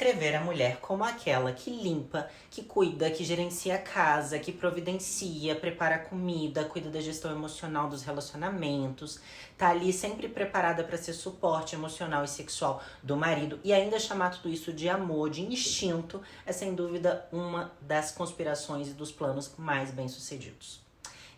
descrever a mulher como aquela que limpa, que cuida, que gerencia a casa, que providencia, prepara a comida, cuida da gestão emocional dos relacionamentos, tá ali sempre preparada para ser suporte emocional e sexual do marido e ainda chamar tudo isso de amor, de instinto, é sem dúvida uma das conspirações e dos planos mais bem-sucedidos.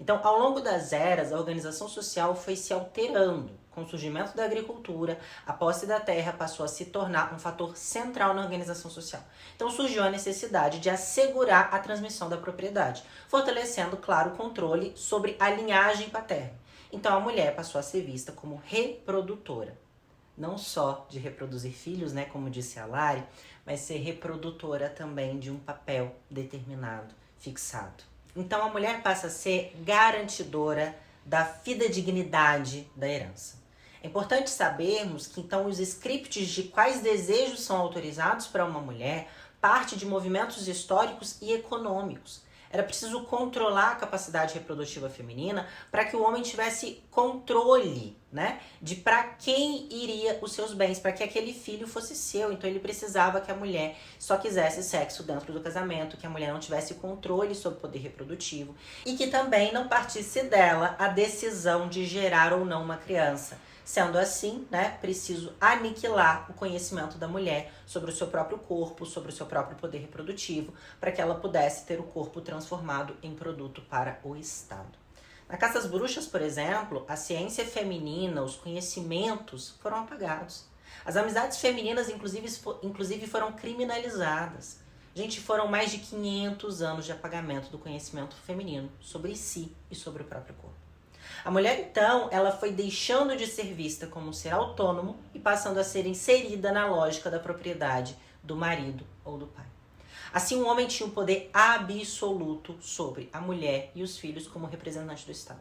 Então, ao longo das eras, a organização social foi se alterando. Com o surgimento da agricultura, a posse da terra passou a se tornar um fator central na organização social. Então surgiu a necessidade de assegurar a transmissão da propriedade, fortalecendo, claro, o controle sobre a linhagem paterna. Então a mulher passou a ser vista como reprodutora. Não só de reproduzir filhos, né, como disse a Lari, mas ser reprodutora também de um papel determinado, fixado. Então a mulher passa a ser garantidora da fidedignidade da herança. É importante sabermos que então os scripts de quais desejos são autorizados para uma mulher parte de movimentos históricos e econômicos. Era preciso controlar a capacidade reprodutiva feminina para que o homem tivesse controle, né, de para quem iria os seus bens, para que aquele filho fosse seu. Então ele precisava que a mulher só quisesse sexo dentro do casamento, que a mulher não tivesse controle sobre o poder reprodutivo e que também não partisse dela a decisão de gerar ou não uma criança. Sendo assim, né, preciso aniquilar o conhecimento da mulher sobre o seu próprio corpo, sobre o seu próprio poder reprodutivo, para que ela pudesse ter o corpo transformado em produto para o Estado. Na caça às bruxas, por exemplo, a ciência feminina, os conhecimentos foram apagados. As amizades femininas, inclusive foram criminalizadas. Gente, foram mais de 500 anos de apagamento do conhecimento feminino sobre si e sobre o próprio corpo. A mulher, então, ela foi deixando de ser vista como um ser autônomo e passando a ser inserida na lógica da propriedade do marido ou do pai. Assim, o homem tinha um poder absoluto sobre a mulher e os filhos como representante do Estado.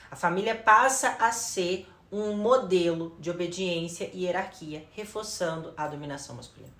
A família passa a ser um modelo de obediência e hierarquia, reforçando a dominação masculina.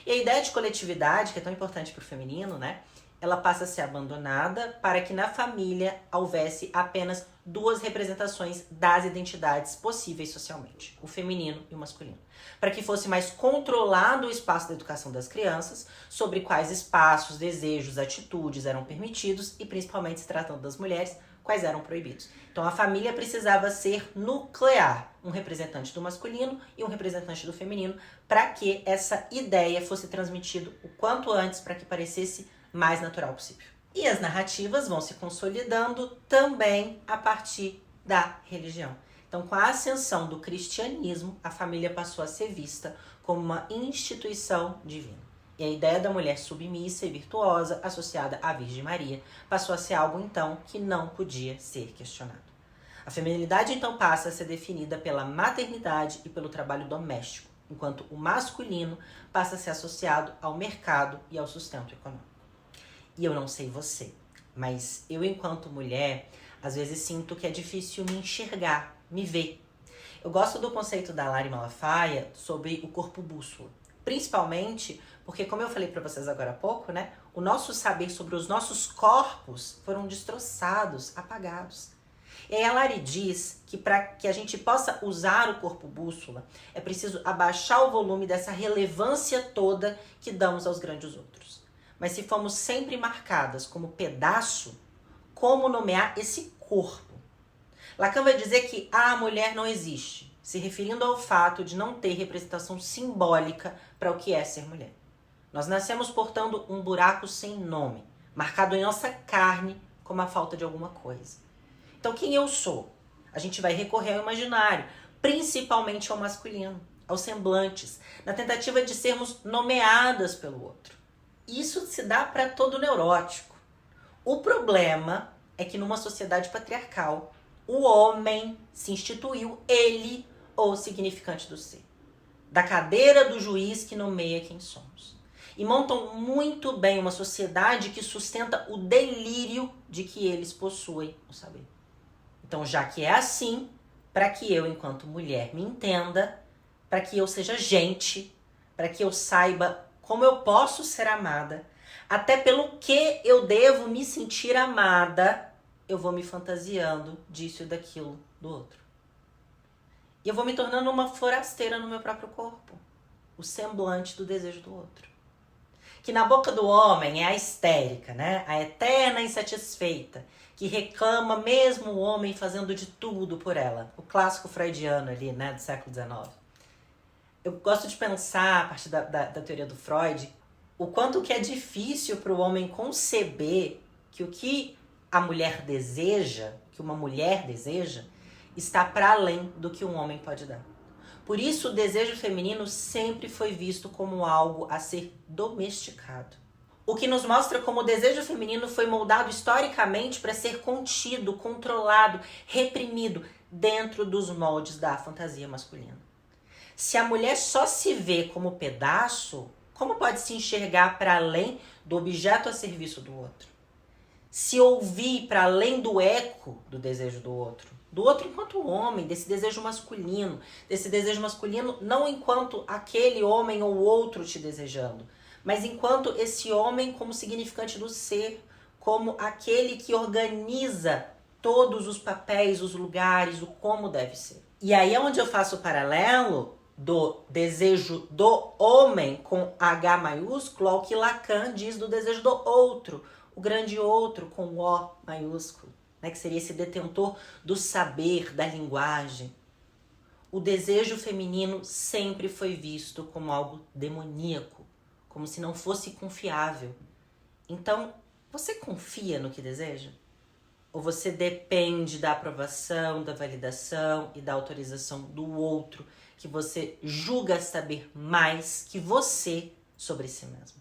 E a ideia de coletividade, que é tão importante para o feminino, né? Ela passa a ser abandonada para que na família houvesse apenas duas representações das identidades possíveis socialmente, o feminino e o masculino. Para que fosse mais controlado o espaço da educação das crianças, sobre quais espaços, desejos, atitudes eram permitidos e, principalmente se tratando das mulheres, quais eram proibidos. Então a família precisava ser nuclear, um representante do masculino e um representante do feminino, para que essa ideia fosse transmitida o quanto antes, para que parecesse mais natural possível. E as narrativas vão se consolidando também a partir da religião. Então, com a ascensão do cristianismo, a família passou a ser vista como uma instituição divina. E a ideia da mulher submissa e virtuosa, associada à Virgem Maria, passou a ser algo, então, que não podia ser questionado. A feminilidade, então, passa a ser definida pela maternidade e pelo trabalho doméstico, enquanto o masculino passa a ser associado ao mercado e ao sustento econômico. E eu não sei você, mas eu, enquanto mulher, às vezes sinto que é difícil me enxergar, me ver. Eu gosto do conceito da Lari Malafaia sobre o corpo bússola, principalmente porque, como eu falei para vocês agora há pouco, né, o nosso saber sobre os nossos corpos foram destroçados, apagados. E aí a Lari diz que para que a gente possa usar o corpo bússola, é preciso abaixar o volume dessa relevância toda que damos aos grandes outros. Mas se fomos sempre marcadas como pedaço, como nomear esse corpo? Lacan vai dizer que a mulher não existe, se referindo ao fato de não ter representação simbólica para o que é ser mulher. Nós nascemos portando um buraco sem nome, marcado em nossa carne como a falta de alguma coisa. Então quem eu sou? A gente vai recorrer ao imaginário, principalmente ao masculino, aos semblantes, na tentativa de sermos nomeadas pelo outro. Isso se dá para todo neurótico. O problema é que numa sociedade patriarcal, o homem se instituiu ele o significante do ser. Da cadeira do juiz que nomeia quem somos. E montam muito bem uma sociedade que sustenta o delírio de que eles possuem o saber. Então, já que é assim, para que eu, enquanto mulher, me entenda, para que eu seja gente, para que eu saiba como eu posso ser amada, até pelo que eu devo me sentir amada, eu vou me fantasiando disso e daquilo do outro. E eu vou me tornando uma forasteira no meu próprio corpo. o semblante do desejo do outro. Que na boca do homem é a histérica, né? A eterna insatisfeita, que reclama mesmo o homem fazendo de tudo por ela. O clássico freudiano ali, né, do século XIX. Eu gosto de pensar, a partir da teoria do Freud, o quanto que é difícil para o homem conceber que o que a mulher deseja, que uma mulher deseja, está para além do que um homem pode dar. Por isso, o desejo feminino sempre foi visto como algo a ser domesticado. O que nos mostra como o desejo feminino foi moldado historicamente para ser contido, controlado, reprimido dentro dos moldes da fantasia masculina. Se a mulher só se vê como pedaço, como pode se enxergar para além do objeto a serviço do outro? Se ouvir para além do eco do desejo do outro enquanto homem, desse desejo masculino não enquanto aquele homem ou outro te desejando, mas enquanto esse homem como significante do ser, como aquele que organiza todos os papéis, os lugares, o como deve ser. E aí é onde eu faço o paralelo do desejo do homem com H maiúsculo ao que Lacan diz do desejo do outro, o grande outro com O maiúsculo, né, que seria esse detentor do saber, da linguagem. O desejo feminino sempre foi visto como algo demoníaco, como se não fosse confiável. Então, você confia no que deseja? Ou você depende da aprovação, da validação e da autorização do outro, que você julga saber mais que você sobre si mesmo?